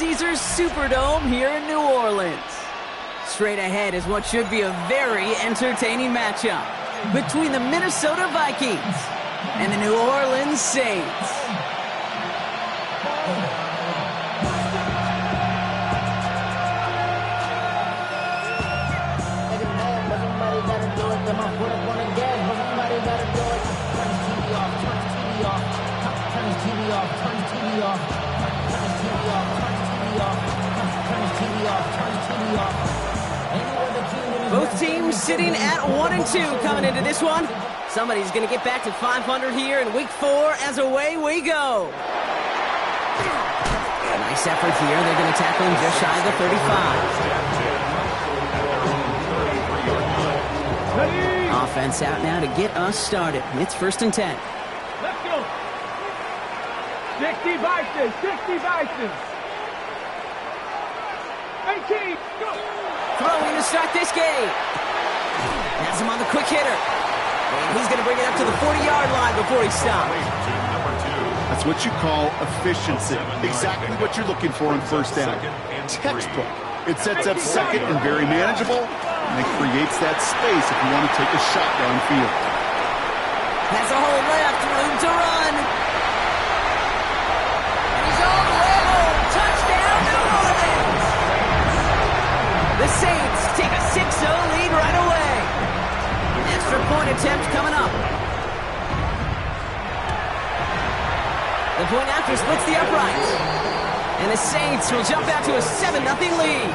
Caesars Superdome here in New Orleans. Straight ahead is what should be a very entertaining matchup between the Minnesota Vikings and the New Orleans Saints. Both teams sitting at 1-2 coming into this one. Somebody's going to get back to 500 here in week 4 as away we go. Nice effort here. They're going to tackle him just shy of the 35. Offense out now to get us started. It's 1st and 10. Let's go. 60 Vikings, 60 Vikings. 18, go. Throwing to start this game. Has him on the quick hitter. And he's going to bring it up to the 40-yard line before he stops. That's what you call efficiency. Exactly what you're looking for in 1st down. Textbook. It sets up 2nd and very manageable, and it creates that space if you want to take a shot downfield. Has a hole left, room to run. And he's all the way home. Touchdown, New Orleans. The Saints take a 6-0 lead right away. Extra point attempt coming up. The point after splits the uprights. And the Saints will jump out to a 7-0 lead.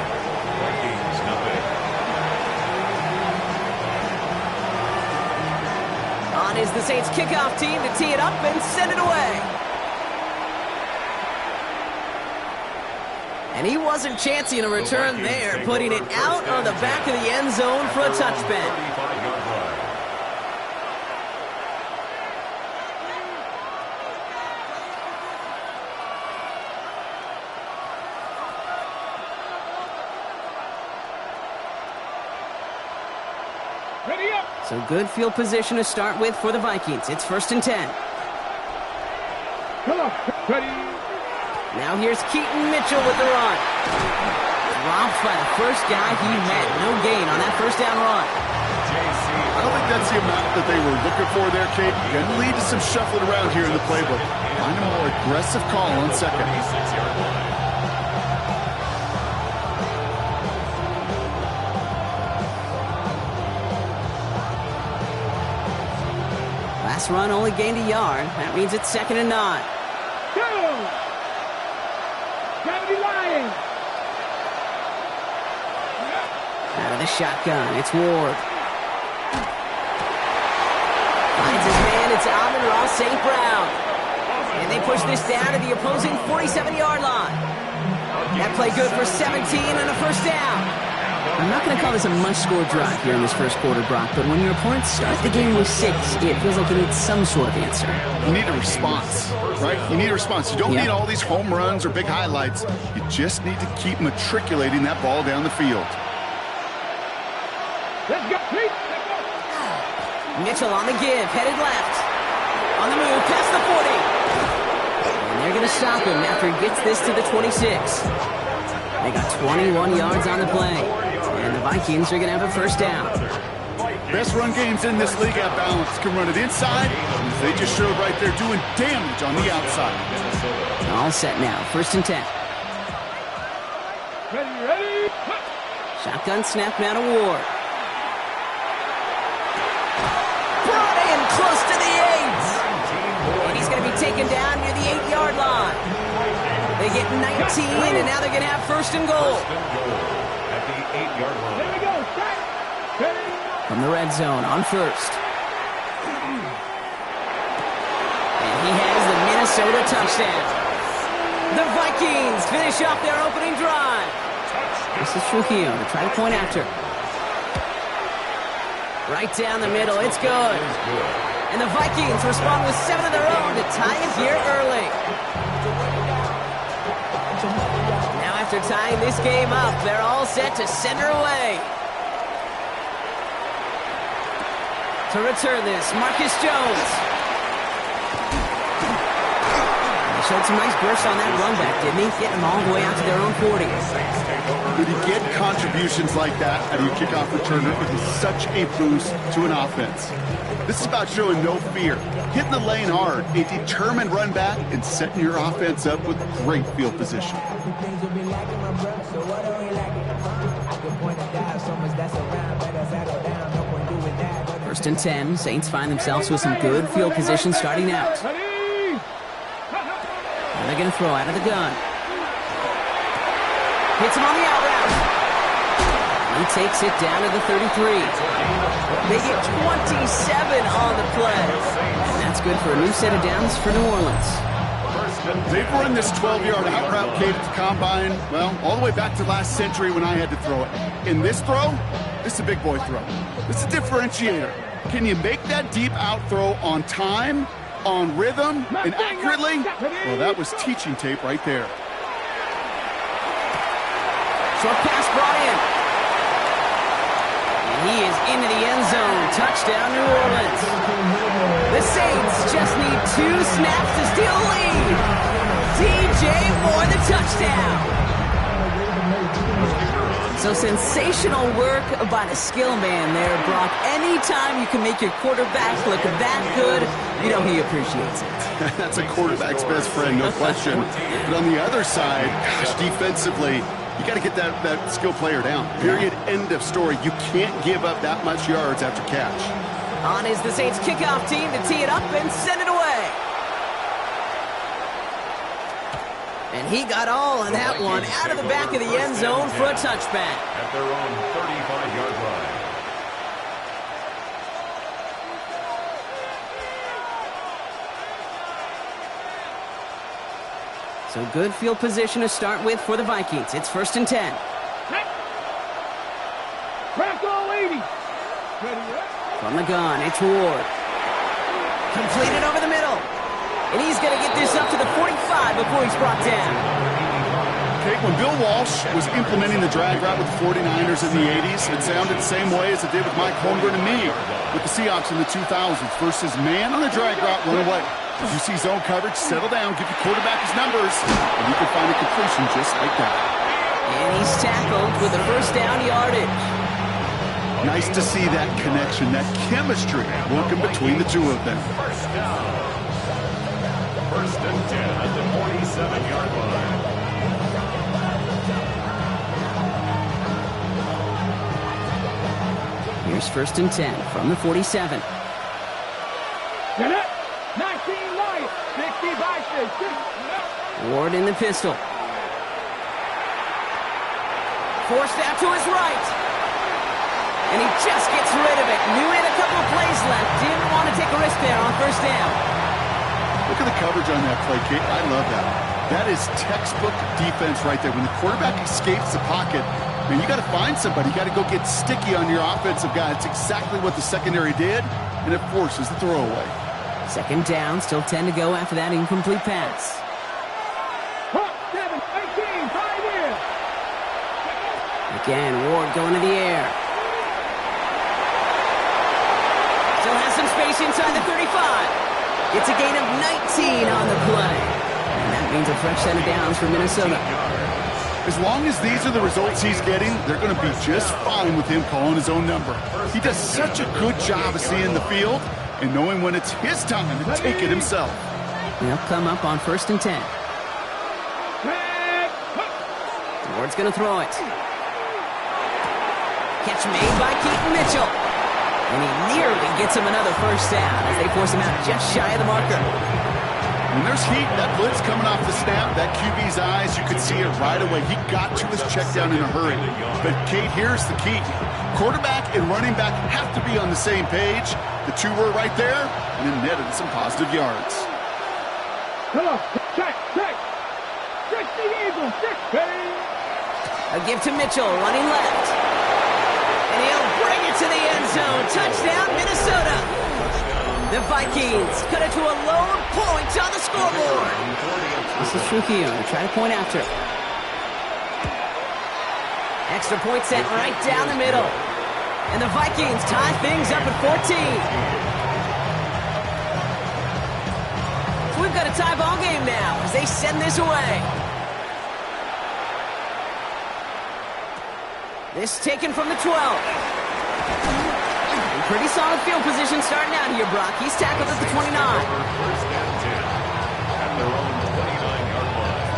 On is the Saints kickoff team to tee it up and send it away. And he wasn't chancing a return there, putting it out on the back of the end zone for a touchback. So good field position to start with for the Vikings. It's 1st and 10. Come on, ready. Now here's Keaton Mitchell with the run. Dropped by the first guy he met. No gain on that 1st down run. I don't think that's the amount that they were looking for there, Kate. Going to lead to some shuffling around here in the playbook. Find a more aggressive call on 2nd. Last run only gained a yard. That means it's 2nd and 9. Go! Gravity line! Out of the shotgun, it's Ward. Finds his man, it's Amon-Ra St. Brown. And they push this down to the opposing 47-yard line. That play good for 17 and a 1st down. I'm not going to call this a must-score drive here in this 1st quarter, Brock, but when your opponents start the game with 6, it feels like you need some sort of answer. You need a response, right? You need a response. You don't need all these home runs or big highlights. You just need to keep matriculating that ball down the field. Let's go, Pete. Mitchell on the give, headed left. On the move, past the 40. And they're going to stop him after he gets this to the 26. They got 21 yards on the play. And the Vikings are going to have a 1st down. Best run games in this league at balance. Can run it inside. They just showed right there doing damage on the outside. All set now. 1st and 10. Ready. Shotgun snap now to Ward. Brought in close to the 8. And he's going to be taken down near the 8-yard line. They get 19, and now they're going to have 1st and goal. At the 8-yard line. There we go. From the red zone on 1st. And he has the Minnesota touchdown. The Vikings finish off their opening drive. This is Trujillo to try to point after. Right down the middle. It's good. And the Vikings respond with 7 of their own to tie it here early. Now after tying this game up, they're all set to send her away. To return this, Marcus Jones. The showed some nice burst on that run back, didn't he? Getting them all the way out to their own 40. When you get contributions like that out of your kickoff returner, it is such a boost to an offense. This is about showing no fear, hitting the lane hard, a determined run back, and setting your offense up with great field position. First and 10, Saints find themselves with some good field position starting out. And they're going to throw out of the gun. Hits him on the out route. He takes it down to the 33. They get 27 on the play. And that's good for a new set of downs for New Orleans. They've run this 12-yard out route, Kate, at the combine, well, all the way back to last century when I had to throw it. In this throw, this is a big boy throw. This is a differentiator. Can you make that deep out throw on time, on rhythm, and accurately? Well, that was teaching tape right there. Short pass brought in. And he is into the end zone. Touchdown, New Orleans. The Saints just need 2 snaps to steal a lead. DJ Moore, the touchdown. So sensational work by the skill man there, Brock. Anytime you can make your quarterback look that good, you know he appreciates it. That's a quarterback's best friend, no question. But on the other side, gosh, defensively, you got to get that skill player down. Period. End of story. You can't give up that much yards after catch. On is the Saints kickoff team to tee it up and send it away. And he got all of that one out of the back of the end zone for a touchback. At their own 35-yard line. So good field position to start with for the Vikings. It's first and 10. Crack all 80. From the gun, it's Ward. Completed over the middle. And he's going to get this up to the 45 before he's brought down. Okay, when Bill Walsh was implementing the drag route with the 49ers in the 80s, it sounded the same way as it did with Mike Holmgren and me with the Seahawks in the 2000s. Versus man on the drag route, run away. If you see zone coverage, settle down, give your quarterback his numbers, and you can find a completion just like that. And he's tackled with a first down yardage. Nice to see that connection, that chemistry working between the two of them. First and 10 at the 47-yard line. Here's first and 10 from the 47. Get it! 19 right, 60 by 60. Ward in the pistol. Forced out to his right. And he just gets rid of it. Knew he had a couple of plays left. Didn't want to take a risk there on first down. Look at the coverage on that play, Kate. I love that. That is textbook defense right there. When the quarterback escapes the pocket, man, you got to find somebody. You got to go get sticky on your offensive guy. It's exactly what the secondary did, and it forces the throwaway. Second down, still 10 to go after that incomplete pass. 7, 18, 5 in. Again, Ward going to the air. Still has some space inside the 35. It's a gain of 19 on the play. And that means a fresh set of downs for Minnesota. As long as these are the results he's getting, they're going to be just fine with him calling his own number. He does such a good job of seeing the field and knowing when it's his time to take it himself. They'll come up on first and 10. Ward's going to throw it. Catch made by Keaton Mitchell. And he nearly gets him another first down as they force him out just shy of the marker. When there's heat, that blitz coming off the snap, that QB's eyes, you could see it right away. He got to his check down in a hurry. But, Kate, here's the key. Quarterback and running back have to be on the same page. The two were right there, and it netted some positive yards. Come on, check. 60 Eagles, 60. A give to Mitchell, running left. And he'll bring it to the end zone. Touchdown, Minnesota. The Vikings cut it to a lone point on the scoreboard. This is Trujillo. Try to point after. Extra point set right down the middle. And the Vikings tie things up at 14. we've got a tie ball game now as they send this away. This taken from the 12. Pretty solid field position starting out here, Brock. He's tackled at the 29. First and 10 at their own 29-yard line.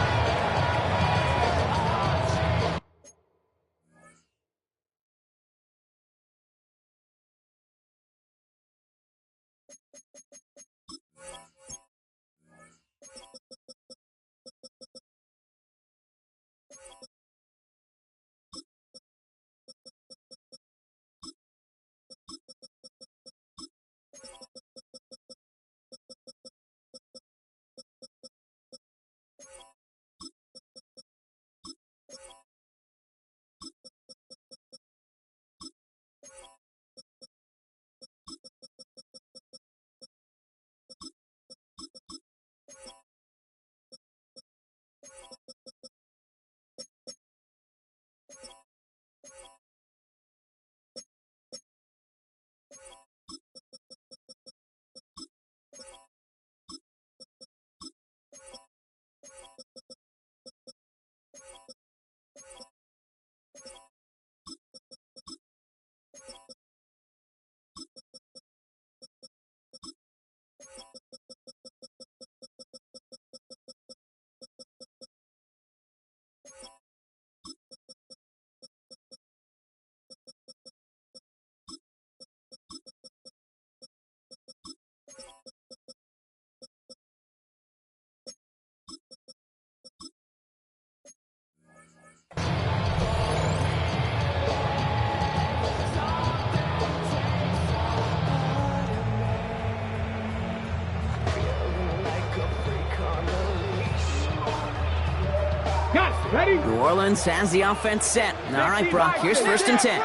Ready? New Orleans has the offense set. All right, Brock, here's first and 10.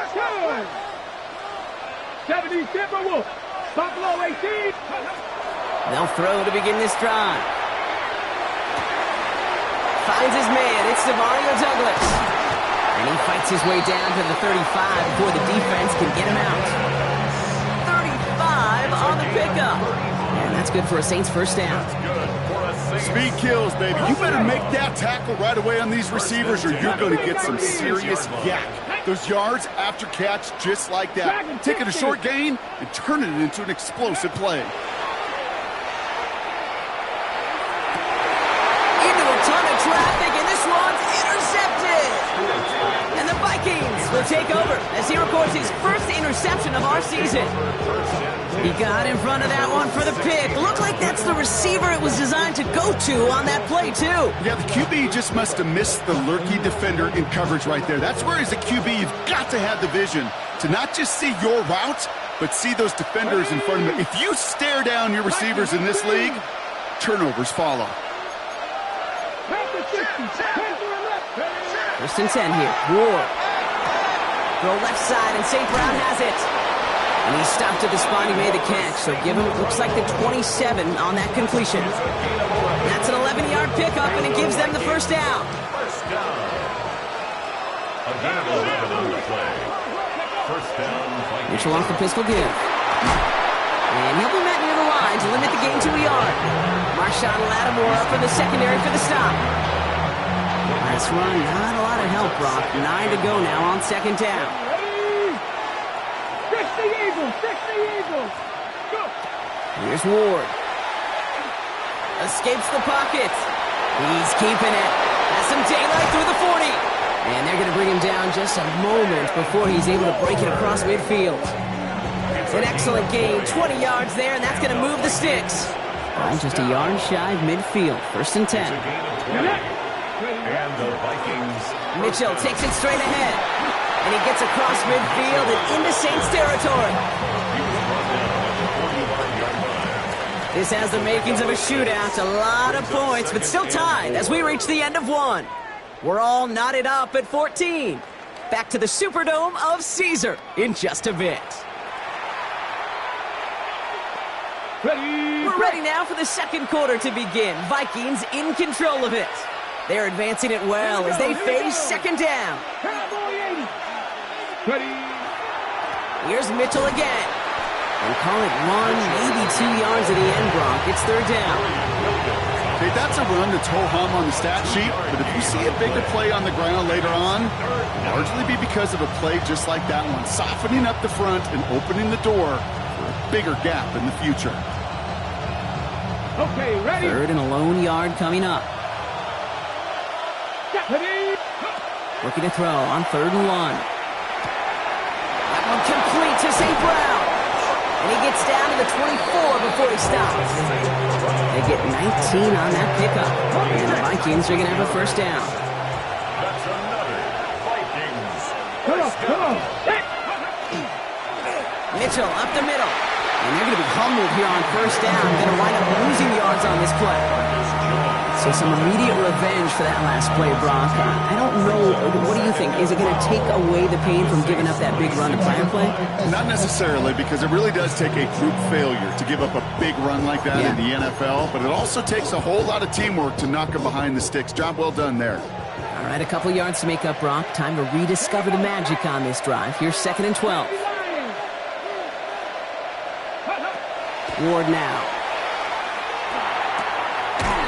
70 Timberwolves. Buffalo 18. They'll throw to begin this drive. Finds his man. It's Mario Douglas. And he fights his way down to the 35 before the defense can get him out. 35 on the pickup. And that's good for a Saints first down. Speed kills, baby. You better make that tackle right away on these receivers or you're going to get some serious yak. Those yards after catch just like that. Taking a short gain and turning it into an explosive play. Into a ton of traffic, and this one's intercepted. And the Vikings will take over as he records his first interception of our season. He got in front of that one for the pick. Looked like that's the receiver it was designed to go to on that play, too. Yeah, the QB just must have missed the lurky defender in coverage right there. That's where, as a QB, you've got to have the vision to not just see your route, but see those defenders in front of you. If you stare down your receivers in this league, turnovers follow. First and 10 here. Ward. Throw left side, and St. Brown has it. And he stopped at the spot. He made the catch. So give him, looks like the 27 on that completion. That's an 11-yard pickup, and it gives them the first down. First down. Again, 11 on the play. First down. Mitchell off the pistol give. And he'll be met near the line to limit the gain to a yard. Marshawn Lattimore up in the secondary for the stop. Last run, not a lot of help, Brock. 9 to go now on second down. Here's Ward. Escapes the pocket. He's keeping it. Has some daylight through the 40. And they're going to bring him down just a moment before he's able to break it across midfield. An excellent gain. 20 yards there, and that's going to move the sticks. Just a yard shy of midfield. First and 10. And the Vikings. Mitchell takes it straight ahead. And he gets across midfield and into Saints territory. This has the makings of a shootout. A lot of points, but still tied as we reach the end of one. We're all knotted up at 14. Back to the Superdome of Caesar in just a bit. We're ready now for the second quarter to begin. Vikings in control of it. They're advancing it well as they face second down. Here's Mitchell again. We'll call it 1, maybe 2 yards at the end, Brock. It's third down. Okay, that's a run that's ho-hum on the stat sheet, but if you see a bigger play on the ground later on, it'll largely be because of a play just like that one, softening up the front and opening the door for a bigger gap in the future. Okay, ready? Third and a lone yard coming up. Looking to throw on 3rd and 1. That one complete to St. Brown. And he gets down to the 24 before he stops. They get 19 on that pickup. And the Vikings are going to have a first down. That's another Vikings. Come on. Mitchell up the middle. And they're going to be humbled here on first down. Going to wind up losing yards on this play. So some immediate revenge for that last play, Brock. I don't know. What do you think? Is it going to take away the pain from giving up that big run to prior play? Not necessarily, because it really does take a group failure to give up a big run like that in the NFL, but it also takes a whole lot of teamwork to knock them behind the sticks. Job well done there. All right, a couple yards to make up, Brock. Time to rediscover the magic on this drive. Here's 2nd and 12. Ward now.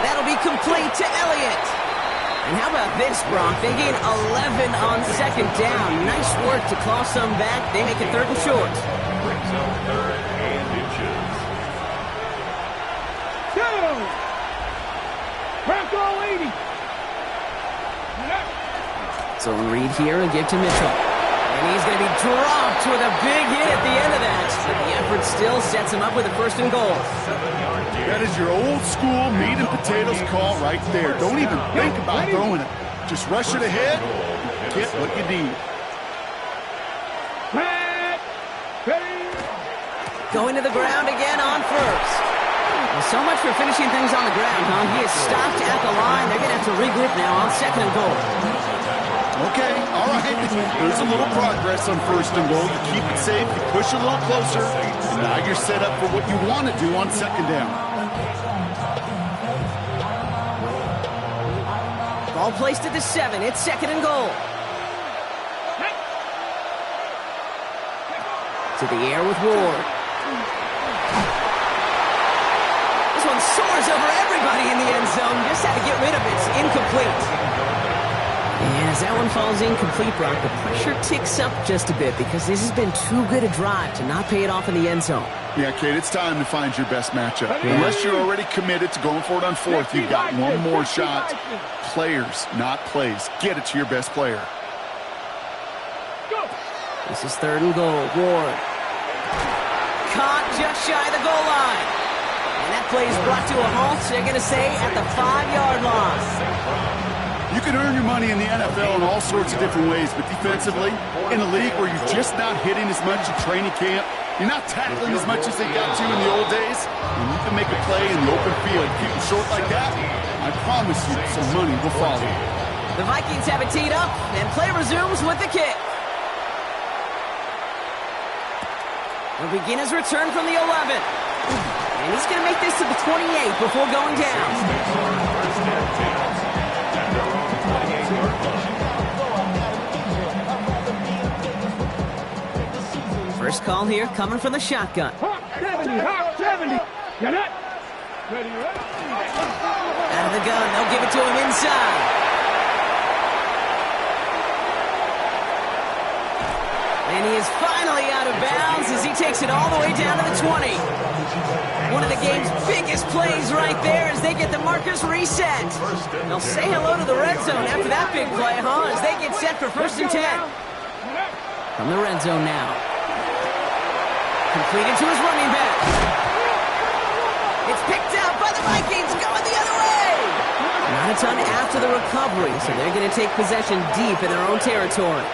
That'll be complete to Elliott. And how about this, Brock? They gain 11 on 2nd down. Nice work to claw some back. They make it 3rd and short. Brings up 3rd and inches. Go! Crack all 80. Zone read here and give to Mitchell. And he's going to be dropped with a big hit at the end of that. But the effort still sets him up with a 1st and goal. That is your old school meat and potatoes call right there. Don't even think about throwing it. Just rush it ahead and get what you need. Going to the ground again on 1st. Well, so much for finishing things on the ground, huh? He is stopped at the line. They're going to have to regroup now on 2nd and goal. Okay, all right. There's a little progress on 1st and goal. You keep it safe, you push a little closer, and now you're set up for what you want to do on 2nd down. Ball placed at the 7. It's 2nd and goal. To the air with Ward. This one soars over everybody in the end zone. Just had to get rid of it. It's incomplete. And as that one falls incomplete, Brock, the pressure ticks up just a bit because this has been too good a drive to not pay it off in the end zone. Yeah, Kate, it's time to find your best matchup. Unless you're already committed to going for it on 4th, you've got one more shot. Players, not plays. Get it to your best player. This is 3rd and goal. Ward. Caught just shy of the goal line. And that play is brought to a halt, they're going to say, at the 5-yard line. You can earn your money in the NFL in all sorts of different ways, but defensively, in a league where you're just not hitting as much in training camp, you're not tackling as much as they got to in the old days, and you can make a play in the open field. Keep it short like that, I promise you some money will follow. The Vikings have it teed up, and play resumes with the kick. He'll begin his return from the 11. And he's going to make this to the 28 before going down. First call here coming from the shotgun. Hawk 70. Get it? Ready. Out of the gun, they'll give it to him inside. And he is finally out of bounds as he takes it all the way down to the 20. One of the game's biggest plays right there as they get the markers reset. They'll say hello to the red zone after that big play, huh? As they get set for 1st and 10. From the red zone now. Completed to his running back. It's picked out by the Vikings, going the other way. Not a ton after the recovery, so they're going to take possession deep in their own territory.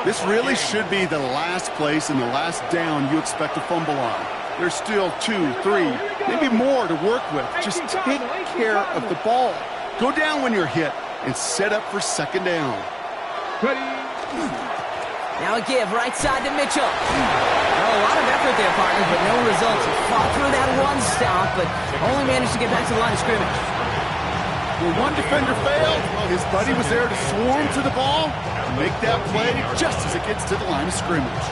This really should be the last place and the last down you expect to fumble on. There's still 2, 3, maybe more to work with. Just take care of the ball. Go down when you're hit and set up for 2nd down. Now a give right side to Mitchell. Well, a lot of effort there, partner, but no results. He fought through that one stop, but only managed to get back to the line of scrimmage. When one defender failed, his buddy was there to swarm to the ball and make that play just as it gets to the line of scrimmage.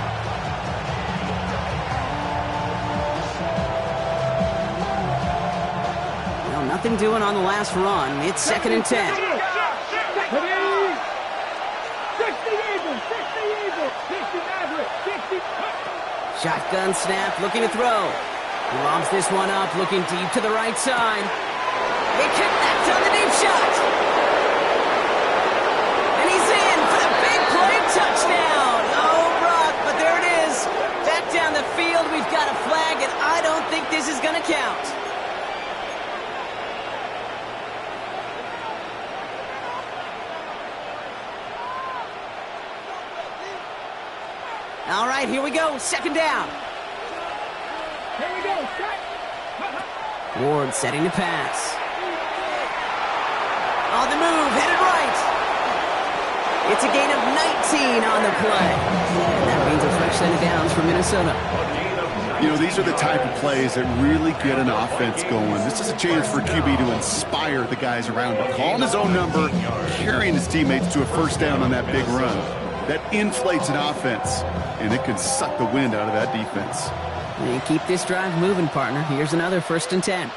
nothing doing on the last run. It's 2nd and 10. Ready? 60 Eagles, 60 Eagles, 60 Maverick, 60. Shotgun snap, looking to throw. He lobs this one up, looking deep to the right side. They connect on the deep shot. And he's in for the big play touchdown. Oh, Brock, but there it is. Back down the field, we've got a flag, and I don't think this is going to count. All right, here we go. 2nd down. Here we go, set. Ward setting to pass. On the move, headed right. It's a gain of 19 on the play. And that means a fresh set of downs for Minnesota. You know, these are the type of plays that really get an offense going. This is a chance for QB to inspire the guys around him. Calling his own number, carrying his teammates to a first down on that big run. That inflates an offense, and it can suck the wind out of that defense. And keep this drive moving, partner. Here's another 1st and 10.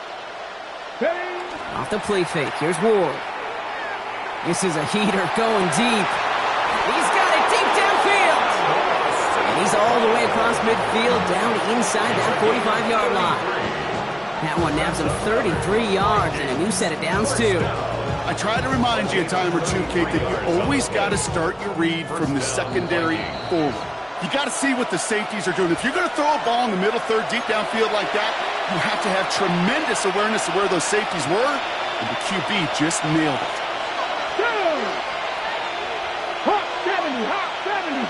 Off the play fake. Here's Ward. This is a heater going deep. He's got it deep downfield. And he's all the way across midfield down inside that 45-yard line. That one naps him 33 yards and a new set of downs, too. I try to remind you a time or two, Kate, that you always got to start your read from the secondary forward. You got to see what the safeties are doing. If you're going to throw a ball in the middle third deep downfield like that, you have to have tremendous awareness of where those safeties were, and the QB just nailed it. Hot 70, hot 70.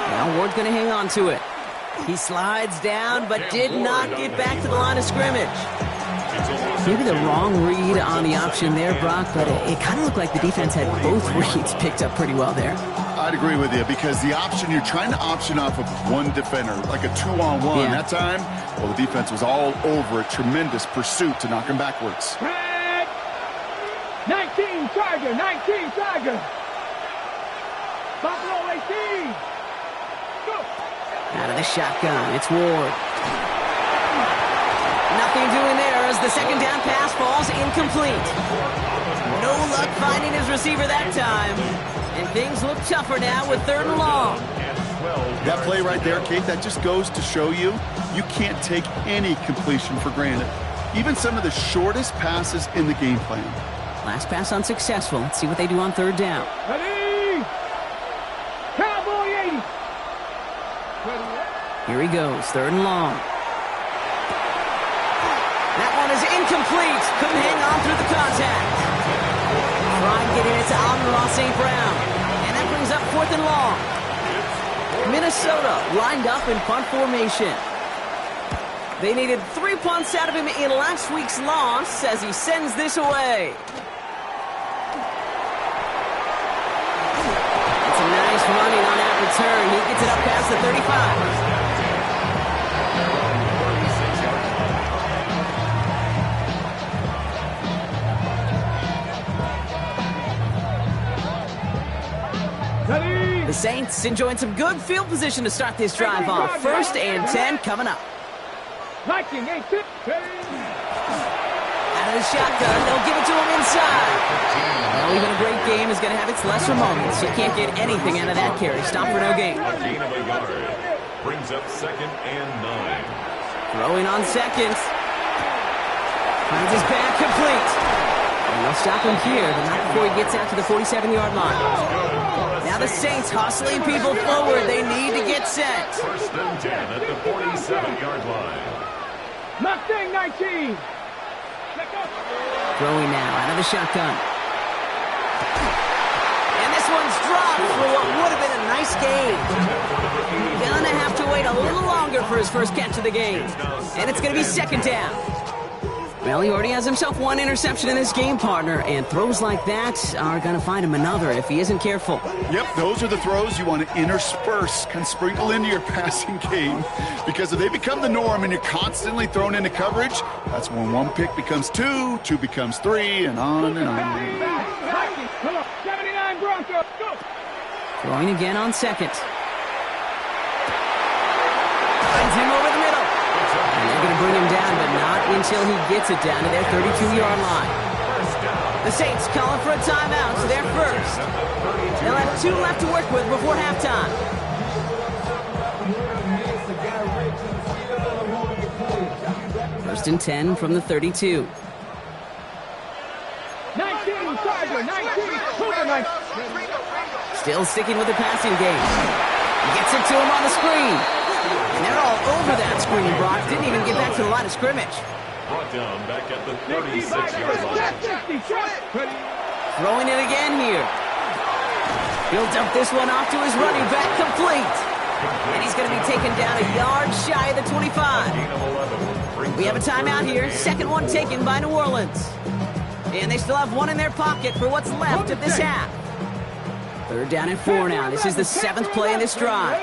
Now Ward's going to hang on to it. He slides down, but did not get back to the line of scrimmage. Maybe the wrong read on the option there, Brock, but it kind of looked like the defense had both reads picked up pretty well there. I'd agree with you, because the option, you're trying to option off of one defender, like a 2-on-1. Yeah. That time, well, the defense was all over a tremendous pursuit to knock him backwards. 19 Tiger, 19 Tiger. Buffalo 18. Go. Out of the shotgun, it's Ward. Nothing doing there as the 2nd down pass falls incomplete. No luck finding his receiver that time. And things look tougher now with 3rd and long. That play right there, Kate, that just goes to show you, you can't take any completion for granted. Even some of the shortest passes in the game plan. Last pass unsuccessful. Let's see what they do on 3rd down. Ready? Cowboy 80. Ready? Here he goes, 3rd and long. That one is incomplete. Couldn't hang on through the contact. Tried getting it to Amon-Ra St. Brown. And that brings up 4th and long. Minnesota lined up in punt formation. They needed 3 punts out of him in last week's loss as he sends this away. It's a nice running on that return. He gets it up past the 35. The Saints enjoying some good field position to start this drive off. 1st and 10 coming up. Liking 8 6. Out of the shotgun, they'll give it to him inside. Well, even a great game is going to have its lesser moments. You can't get anything out of that carry. Stop for no gain. A gain of a yard. Brings up 2nd and 9. Throwing on 2nd. Finds his back complete. And they'll stop him here, but not before he gets out to the 47-yard line. Now the Saints hustling people forward. They need to get set. 1st and 10 at the 47-yard line. Mustang 19. Throwing now out of the shotgun. And this one's dropped for what would have been a nice game. Gonna have to wait a little longer for his first catch of the game. And it's gonna be 2nd down. Well, he already has himself 1 interception in this game, partner, and throws like that are going to find him another if he isn't careful. Yep, those are the throws you want to intersperse, can sprinkle into your passing game, because if they become the norm and you're constantly thrown into coverage, that's when 1 pick becomes 2, 2 becomes 3, and on and on. 79 Broncos, go! Throwing again on 2nd. Finds him over the middle. And they're going to bring him down, but not until he gets it down to their 32-yard line. The Saints calling for a timeout, so they're first. They'll have 2 left to work with before halftime. First and 10 from the 32. 19, Charger, 19, Cougar 19. Still sticking with the passing game. Gets it to him on the screen. And they're all over that screen, Brock. Didn't even get back to the line of scrimmage. Brought down back at the 36-yard line. Throwing it again here. He'll dump this one off to his running back, complete. And he's going to be taken down a yard shy of the 25. We have a timeout here. Second one taken by New Orleans. And they still have one in their pocket for what's left of this half. Third down and 4 now. This is the 7th play in this drive.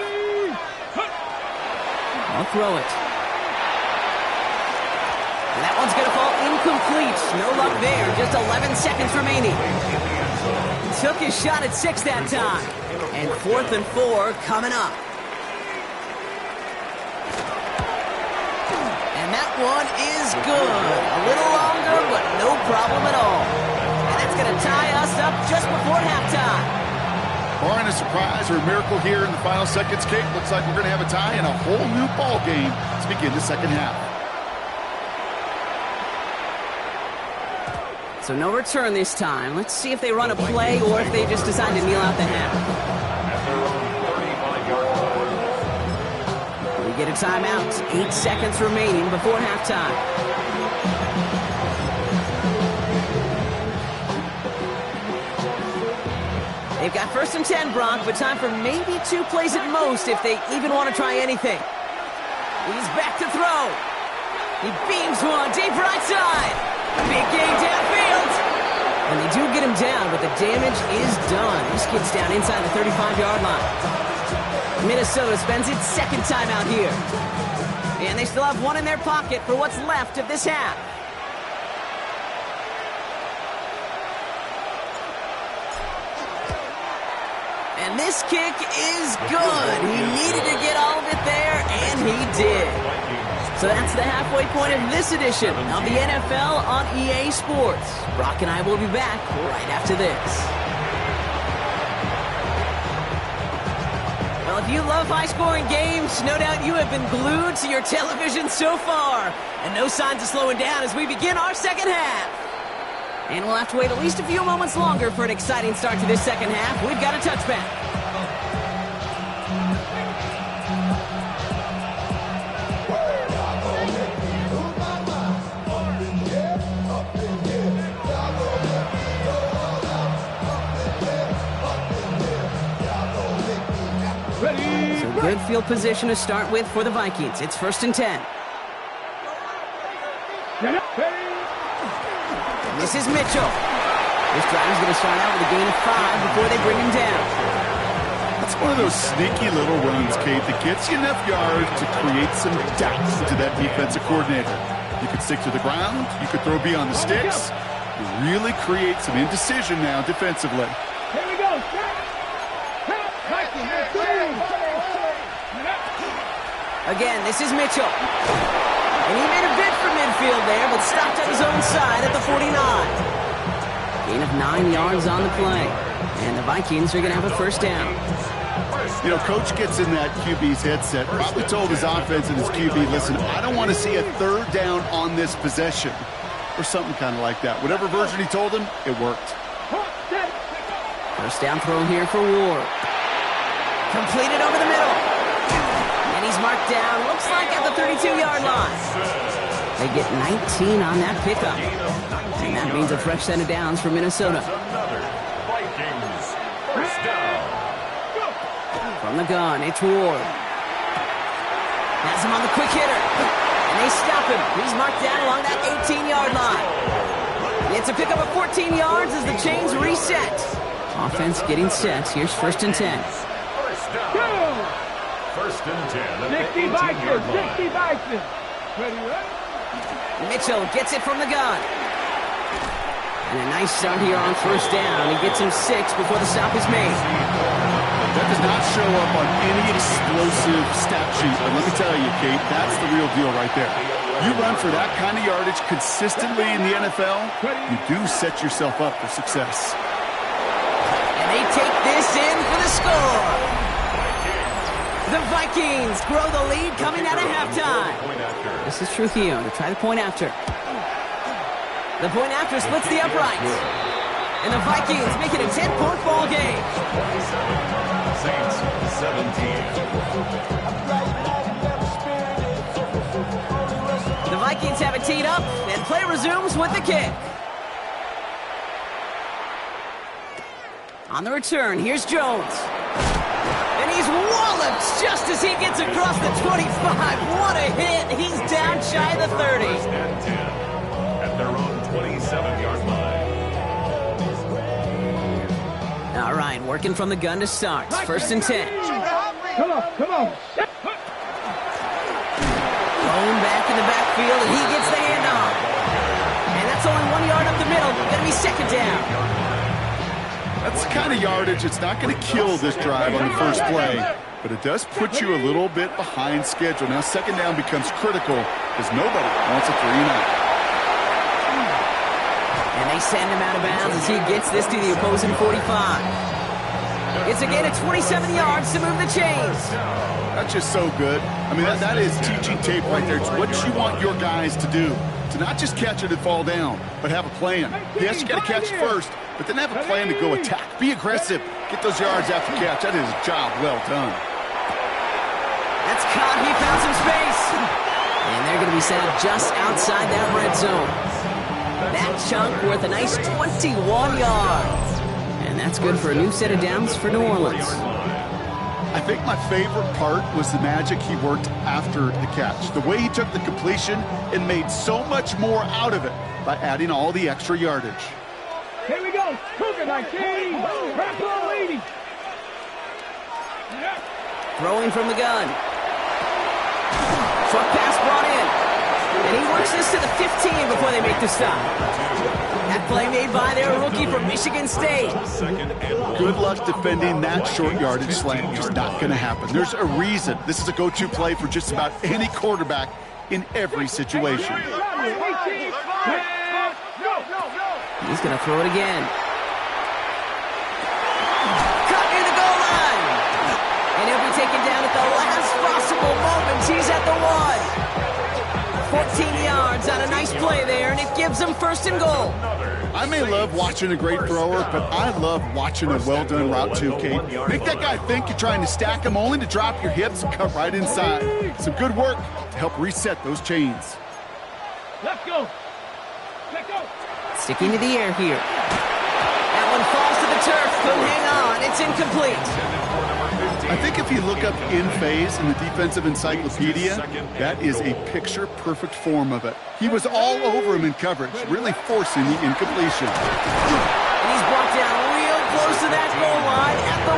I'll throw it. And that one's going to fall incomplete. No luck there. Just 11 seconds remaining. Took his shot at 6 that time. And 4th and 4 coming up. And that one is good. A little longer, but no problem at all. And that's going to tie us up just before halftime. Barring a surprise or a miracle here in the final seconds, Kate, looks like we're going to have a tie and a whole new ball game to begin the second half. So no return this time. Let's see if they run a play or if they just decide to kneel out the half. We get a timeout. 8 seconds remaining before halftime. They've got first and 10, Brock, but time for maybe 2 plays at most if they even want to try anything. He's back to throw. He beams one deep right side. Big game downfield. And they do get him down, but the damage is done. This kid's down inside the 35-yard line. Minnesota spends its second timeout here. And they still have one in their pocket for what's left of this half. And this kick is good. He needed to get all of it there, and he did. So that's the halfway point of this edition of the NFL on EA Sports. Brock and I will be back right after this. Well, if you love high-scoring games, no doubt you have been glued to your television so far. And no signs of slowing down as we begin our second half. And we'll have to wait at least a few moments longer for an exciting start to this second half. We've got a touchback. So good field position to start with for the Vikings. It's first and 10. This is Mitchell. This drive is going to start out with a gain of 5 before they bring him down. That's one of those sneaky little runs, Kate, that gets you enough yards to create some doubts to that defensive coordinator. You could stick to the ground. You could throw beyond the sticks. You really create some indecision now defensively. Here we go. Again, this is Mitchell. And he made a bid for midfield there, but stopped at his own side at the 49. Gain of 9 yards on the play. And the Vikings are going to have a first down. You know, Coach gets in that QB's headset, probably told his offense and his QB, listen, I don't want to see a third down on this possession. Or something kind of like that. Whatever version he told him, it worked. First down throw here for Ward. Completed over the middle. And he's marked down, looks like at the 32-yard line. They get 19 on that pickup. And that means a fresh set of downs for Minnesota. Vikings, first down. From the gun, it's Ward. Has him on the quick hitter. And they stop him. He's marked down along that 18-yard line. It's a pickup of 14 yards as the chains reset. Offense getting set. Here's first and 10. First down. First and 10 at the 60 18-yard line. 60 Vikings. Ready, ready? Mitchell gets it from the gun. And a nice start here on first down. He gets him 6 before the stop is made. That does not show up on any explosive stat sheet. But let me tell you, Kate, that's the real deal right there. You run for that kind of yardage consistently in the NFL, you do set yourself up for success. And they take this in for the score. The Vikings grow the lead coming out of halftime. This is Trujillo to try the point after. The point after splits the uprights. And the Vikings make it a 10-point ball game. Saints 17. The Vikings have it teed up, and play resumes with the kick. On the return, here's Jones. And he's walloped just as he gets across the 25. What a hit. He's down shy of the 30. First and 10 at their own 27-yard line. All right, working from the gun to start. First and 10. Come on. Thrown back in the backfield, and he gets the handoff. And that's only 1 yard up the middle. Going to be second down. That's the kind of yardage it's not going to kill this drive on the first play, but it does put you a little bit behind schedule. Now second down becomes critical because nobody wants a 3-and-out. And they send him out of bounds as he gets this to the opposing 45. It's a gain of 27 yards to move the chains. That's just so good. I mean, that is teaching tape right there. It's what you want your guys to do. To not just catch it and fall down, but have a plan. Yes, you got to catch it first, but then have a plan to go attack. Be aggressive. Get those yards after catch. That is a job well done. That's caught. He found some space. And they're going to be set up just outside that red zone. That chunk worth a nice 21 yards. And that's good for a new set of downs for New Orleans. I think my favorite part was the magic he worked after the catch. The way he took the completion and made so much more out of it by adding all the extra yardage. Here we go. Cougar 19. Purple leading. Throwing from the gun. Short pass brought in. And he works this to the 15 before they make the stop. That play made by their rookie from Michigan State. Good luck defending that short yardage slant. Just not going to happen. There's a reason this is a go-to play for just about any quarterback in every situation. He's going to throw it again. Cut near the goal line. And he'll be taken down at the last possible moment. He's at the 1. 14 yards on a nice play there, and it gives them first and goal. I may love watching a great thrower, but I love watching a well-done route too, Kate. Make that guy think you're trying to stack him only to drop your hips and cut right inside. Some good work to help reset those chains. Let's go. Let's go. Sticking to the air here. That one falls to the turf. Couldn't hang on. It's incomplete. I think if you look up in phase in the defensive encyclopedia, that is a picture-perfect form of it. He was all over him in coverage, really forcing the incompletion. And he's brought down real close to that goal line at the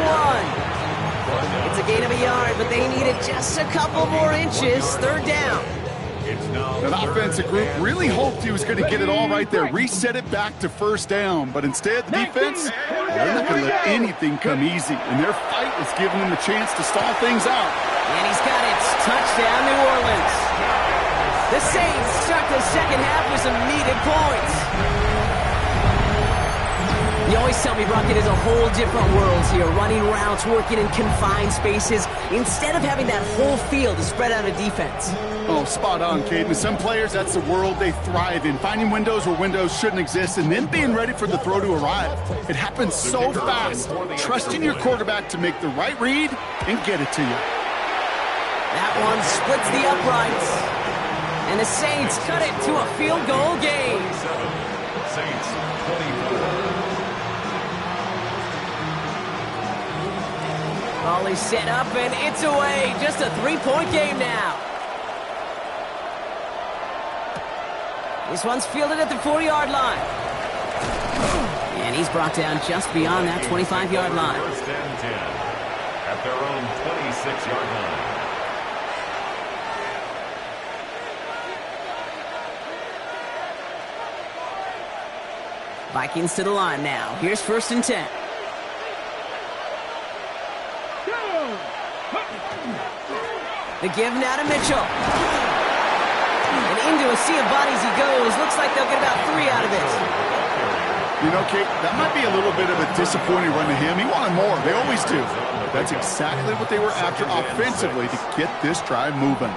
1. It's a gain of a yard, but they needed just a couple more inches. Third down. That offensive group really hoped he was going to get it all right there, reset it back to first down, but instead the defense, they're not going to let anything come easy, and their fight was giving them a chance to stall things out. And he's got it. Touchdown, New Orleans. The Saints start the second half with some needed points. You always tell me, Brock, it is a whole different world here, running routes, working in confined spaces, instead of having that whole field to spread out a defense. Oh, spot on, Kate. With some players, that's the world they thrive in, finding windows where windows shouldn't exist and then being ready for the throw to arrive. It happens so fast. Trusting your quarterback to make the right read and get it to you. That one splits the uprights. And the Saints cut it to a field goal game. Saints 24. Volley set up, and it's away. Just a 3-point game now. This one's fielded at the 4-yard line. And he's brought down just beyond that 25-yard line. First and 10 at their own 26-yard line. Vikings to the line now. Here's first and 10. The give now to Mitchell. And into a sea of bodies he goes. Looks like they'll get about 3 out of it. You know, Kate, that might be a little bit of a disappointing run to him. He wanted more. They always do. That's exactly what they were after offensively to get this drive moving.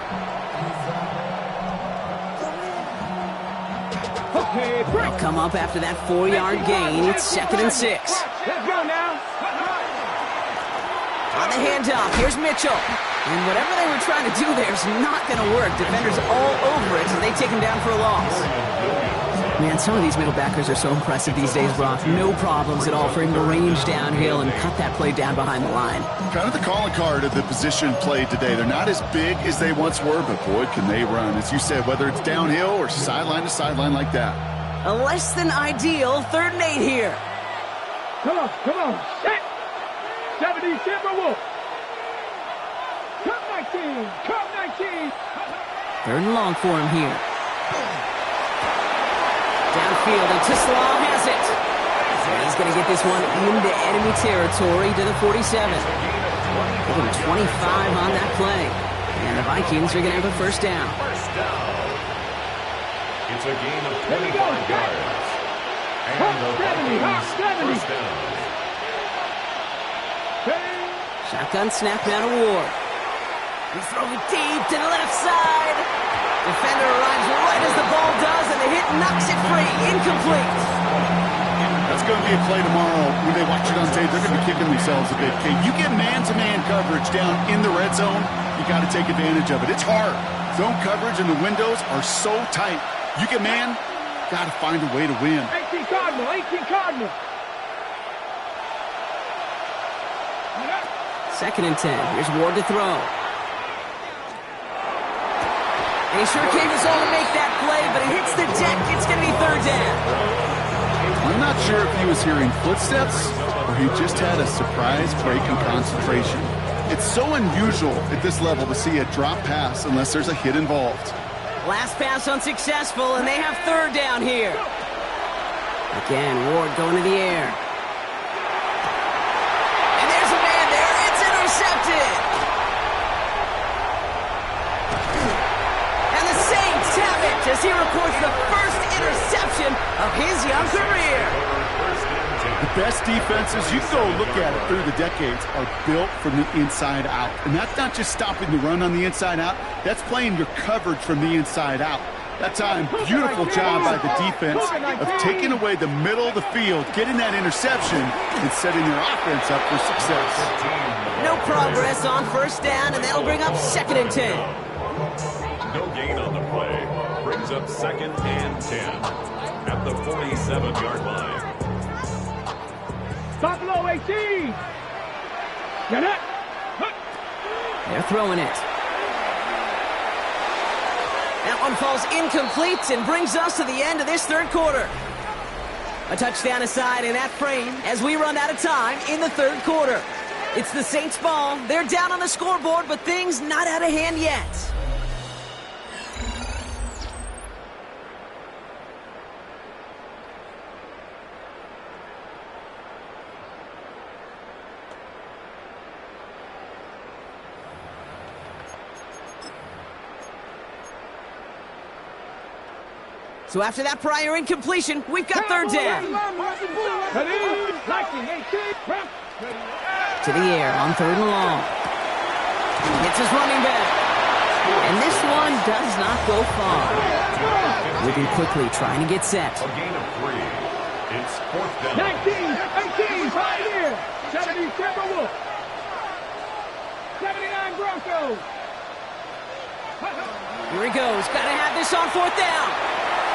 They'll come up after that 4-yard gain. It's 2nd and 6. Let's go now. On the handoff, here's Mitchell. And whatever they were trying to do there is not going to work. Defenders all over it, so they take him down for a loss. Man, some of these middle backers are so impressive these days, Brock. No problems at all for him to range downhill and cut that play down behind the line. Kind of the calling card of the position played today. They're not as big as they once were, but boy, can they run. As you said, whether it's downhill or sideline to sideline like that. A less than ideal 3rd and 8 here. Come on, come on. Set. 70 Timberwolves. Cut 19. Cut 19. 3rd and long for him here. Downfield, and Tislau has it. And he's going to get this one into enemy territory to the 47. Give him 25 on that play. And the Vikings are going to have a 1st down. It's a gain of 25 yards. And the Vikings 1st down. Shotgun snap now to Ward. He's throwing deep to the left side. Defender arrives right as the ball does, and the hit knocks it free. Incomplete. That's going to be a play tomorrow. When they watch it on tape, they're going to be kicking themselves a bit. Kate, you get man-to-man coverage down in the red zone, you got to take advantage of it. It's hard. Zone coverage and the windows are so tight. You get man, got to find a way to win. 18 Cardinal, 18 Cardinal. 2nd and 10. Here's Ward to throw. And he sure came his all to make that play, but it hits the deck. It's going to be 3rd down. I'm not sure if he was hearing footsteps or he just had a surprise break in concentration. It's so unusual at this level to see a drop pass unless there's a hit involved. Last pass unsuccessful, and they have 3rd down here. Again, Ward going to the air. And there's a man there. It's intercepted. And the Saints have it as he records the first interception of his young career. The best defenses, you can go look at it through the decades, are built from the inside out. And that's not just stopping the run on the inside out. That's playing your coverage from the inside out. That time, beautiful job by the defense of taking away the middle of the field, getting that interception, and setting their offense up for success. No progress on 1st down, and that'll bring up 2nd and 10. No gain on the play. Brings up 2nd and 10 at the 47-yard line. Buffalo 18. Get it. They're throwing it. That one falls incomplete and brings us to the end of this 3rd quarter. A touchdown aside in that frame as we run out of time in the 3rd quarter. It's the Saints' ball. They're down on the scoreboard, but things not out of hand yet. So after that prior incompletion, we've got 3rd down. To the air on 3rd and long. It's his running back. And this one does not go far. Moving quickly, trying to get set. A gain of 3. It's 4th down. 19, 18, right here. 70 Timberwolves. 79 Broncos. Here he goes. Got to have this on 4th down.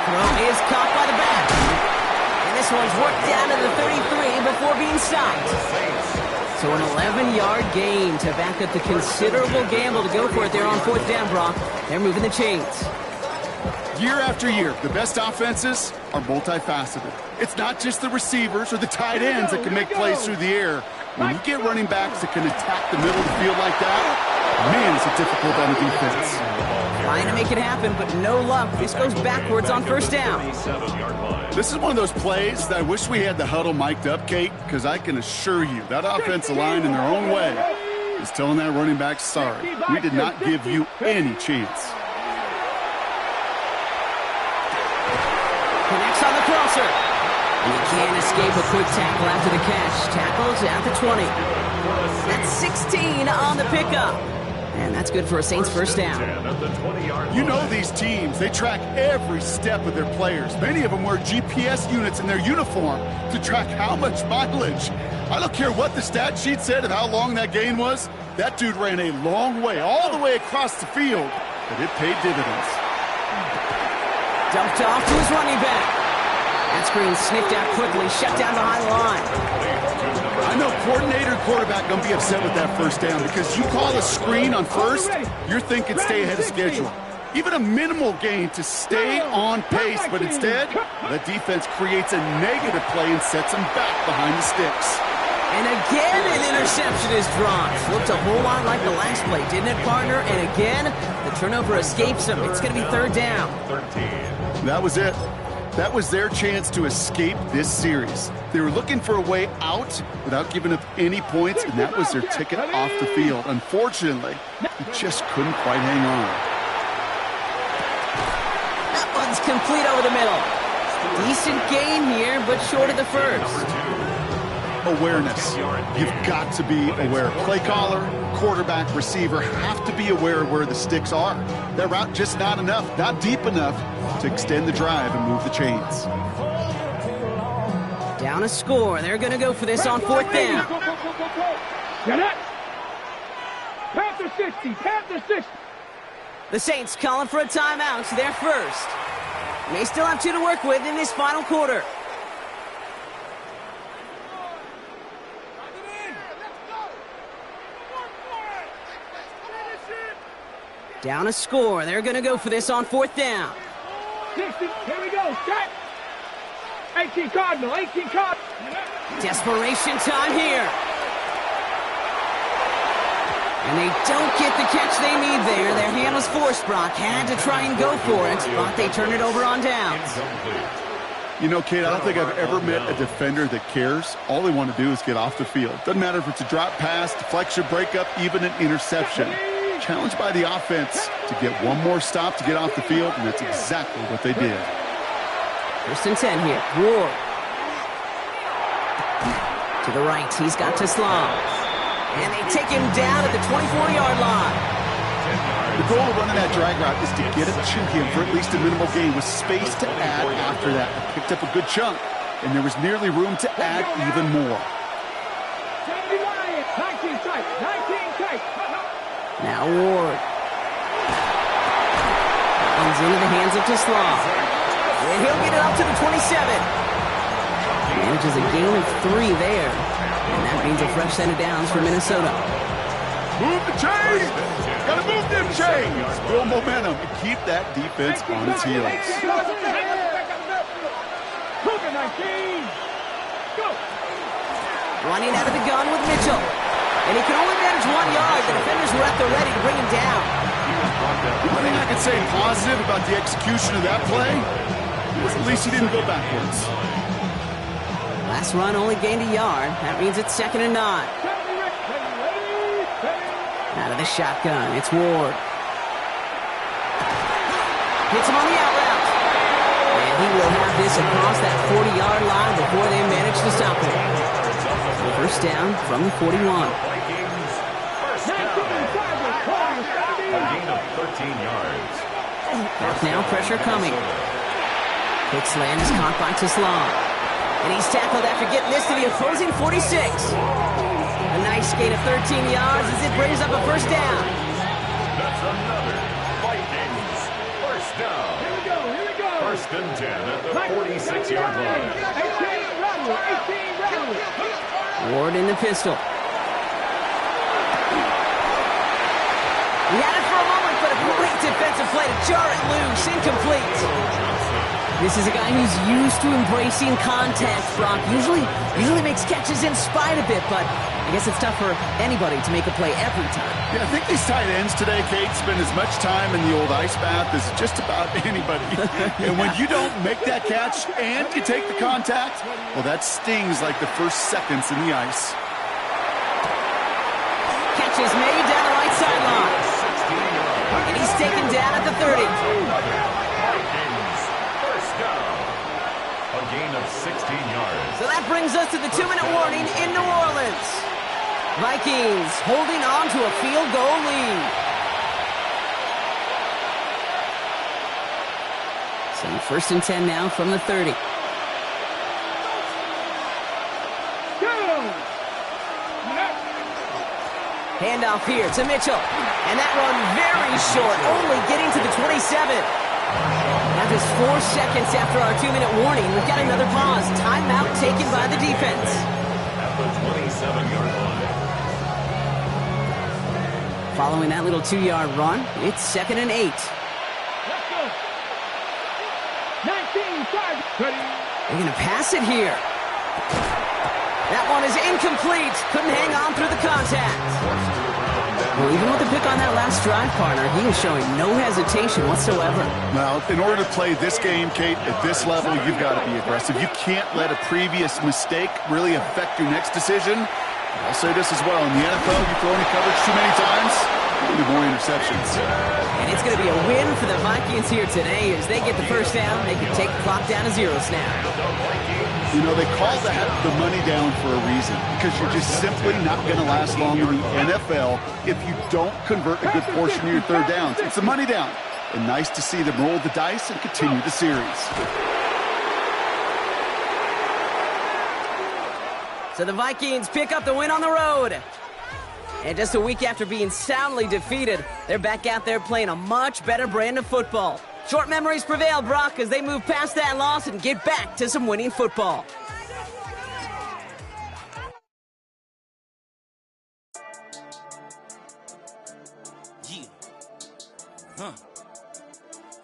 Throw is caught by the back. And this one's worked down to the 33 before being stopped. So an 11-yard gain to back up the considerable gamble to go for it there on 4th down, Brock. They're moving the chains. Year after year, the best offenses are multifaceted. It's not just the receivers or the tight ends that can make plays through the air. When you get running backs that can attack the middle of the field like that, man, is it difficult on the defense. Trying to make it happen, but no luck. This goes backwards on 1st down. This is one of those plays that I wish we had the huddle mic'd up, Kate, because I can assure you that offensive line in their own way is telling that running back, sorry, we did not give you any chance. closer. And he can't escape a quick tackle after the catch. Tackles at the 20. That's 16 on the pickup. And that's good for a Saints first down. You know these teams, they track every step of their players. Many of them wear GPS units in their uniform to track how much mileage. I don't care what the stat sheet said of how long that gain was. That dude ran a long way, all the way across the field, but it paid dividends. Dumped off to his running back. That screen sniffed out quickly, shut down behind the line. I know coordinator and quarterback going to be upset with that first down because you call a screen on first, you're thinking stay ahead of schedule. Even a minimal gain to stay on pace, but instead, the defense creates a negative play and sets them back behind the sticks. And again, an interception is drawn. Looked a whole lot like the last play, didn't it, partner? And again, the turnover escapes them. It's going to be third down. That was it. That was their chance to escape this series. They were looking for a way out without giving up any points, and that was their ticket off the field. Unfortunately, they just couldn't quite hang on. That one's complete over the middle. Decent gain here, but short of the first. Awareness. You've got to be aware. Play caller, quarterback, receiver have to be aware of where the sticks are. That route just not enough, not deep enough to extend the drive and move the chains. Down a score. They're going to go for this on fourth down. Panther 60, Panther 60. The Saints calling for a timeout. They're first. They still have 2 to work with in this final quarter. Down a score. They're going to go for this on fourth down. 60, here we go, set. 18 Cardinal, 18 Cardinal. Desperation time here. And they don't get the catch they need there. Their hand was forced, Brock. Had to try and go for it, but they turn it over on downs. You know, Kate, I don't think I've ever met a defender that cares. All they want to do is get off the field. Doesn't matter if it's a drop pass, deflection, breakup, even an interception. Challenged by the offense to get one more stop to get off the field, and that's exactly what they did. First and 10 here. Ward. To the right, he's got to Teslam. And they take him down at the 24-yard line. The goal of running that drag route is to get it to him for at least a minimal gain with space to add after that. I picked up a good chunk, and there was nearly room to add even more. Now Ward. Comes into the hands of Teslam. And he'll get it up to the 27. Manages a gain of 3 there. And that means a fresh set of downs for Minnesota. Move the chains! Gotta move them chains! Build momentum and keep that defense on its heels. Running out of the gun with Mitchell. And he can only manage 1 yard. The defenders were at the ready to bring him down. One thing I can say positive about the execution of that play was at least he didn't go backwards. Last run only gained a yard. That means it's 2nd and 9. Out of the shotgun, it's Ward. Hits him on the out route. And he will have this across that 40-yard line before they manage to stop him. First down from the 41. Gain of 13 yards. Back now, pressure coming. Quick slant is caught by Teslam. And he's tackled after getting this to the opposing 46. A nice gain of 13 yards as it brings up a first down. That's another Vikings first down. Here we go, here we go. First and 10 at the 46-yard line. 18 Ward in the pistol. He had it for a moment, but a great defensive play to jar it loose. Incomplete. This is a guy who's used to embracing contact, Brock. Usually makes catches in spite of it, but I guess it's tough for anybody to make a play every time. Yeah, I think these tight ends today, Kate, spend as much time in the old ice bath as just about anybody. And when you don't make that catch and you take the contact, well, that stings like the first seconds in the ice. Catch is made down the right sideline. And he's taken down at the 30. A gain of 16 yards. So that brings us to the 2-minute warning in New Orleans. Vikings holding on to a field goal lead. So 1st and 10 now from the 30. Handoff here to Mitchell. And that run very short, only getting to the 27. Now just 4 seconds after our 2-minute warning, we've got another pause. Timeout taken by the defense. At the 27-yard line. Following that little 2-yard run, it's 2nd and 8. Let's go. 19-5. They're going to pass it here. That one is incomplete. Couldn't hang on through the contact. Well, even with the pick on that last drive, partner, he is showing no hesitation whatsoever. Now, in order to play this game, Kate, at this level, you've got to be aggressive. You can't let a previous mistake really affect your next decision. I'll say this as well. In the NFL, you throw any coverage too many times, you'll do more interceptions. And it's going to be a win for the Vikings here today as they get the first down. They can take the clock down to 0 now. You know, they call that the money down for a reason, because you're just simply not going to last long in the NFL if you don't convert a good portion of your third downs. It's a money down. And nice to see them roll the dice and continue the series. So the Vikings pick up the win on the road. And just a week after being soundly defeated, they're back out there playing a much better brand of football. Short memories prevail, Brock, as they move past that loss and get back to some winning football.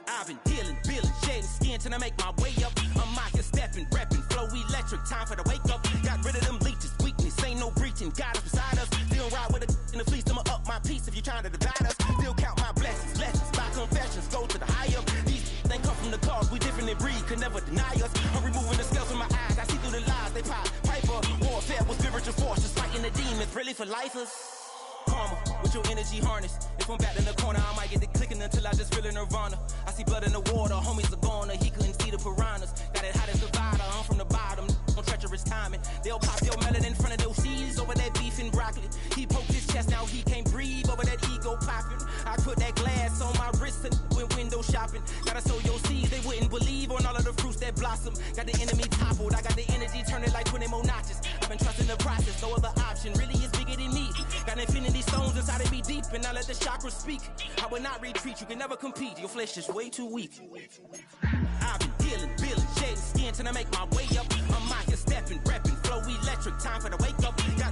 I've been dealing, shedding skin till I make my way up. I'm out here stepping, repping, flow electric, time for the wake up. Got rid of them leeches, weakness, ain't no breaching. God is beside us, still ride with a in the fleece. I'ma up my piece if you're trying to divide us. Still count my blessings, lessons, my confessions, go to the high up. These they come from the cause, we different in breed, could never deny us. I'm removing the scales from my eyes, I see through the lies they pop. Piper, warfare with spiritual force, just fighting the demons, really for lifers. Karma, with your energy harness. If I'm back in the corner, I might get it clicking until I just feel a nirvana. I see blood in the water, homies are gone, he couldn't see the piranhas. Got it hot as Nevada, I'm from the bottom, no treacherous timing. They'll pop your melon in front of those seeds over that beef and broccoli. He poked his chest, now he can't breathe over that ego popping. I put that glass on my wrist and went window shopping. Gotta sow your seeds, they wouldn't believe on all of the fruits that blossom. Got the enemy toppled, I got the energy turning like 20 more notches. I've been trusting the process, no other option really is bigger than me. Got infinity stones inside of me deep, and I let the chakras speak. I will not retreat, you can never compete, your flesh is way too weak. I've been dealing, shedding skin till I make my way up. I'm out here stepping, repping, flow electric, time for the wake up. Got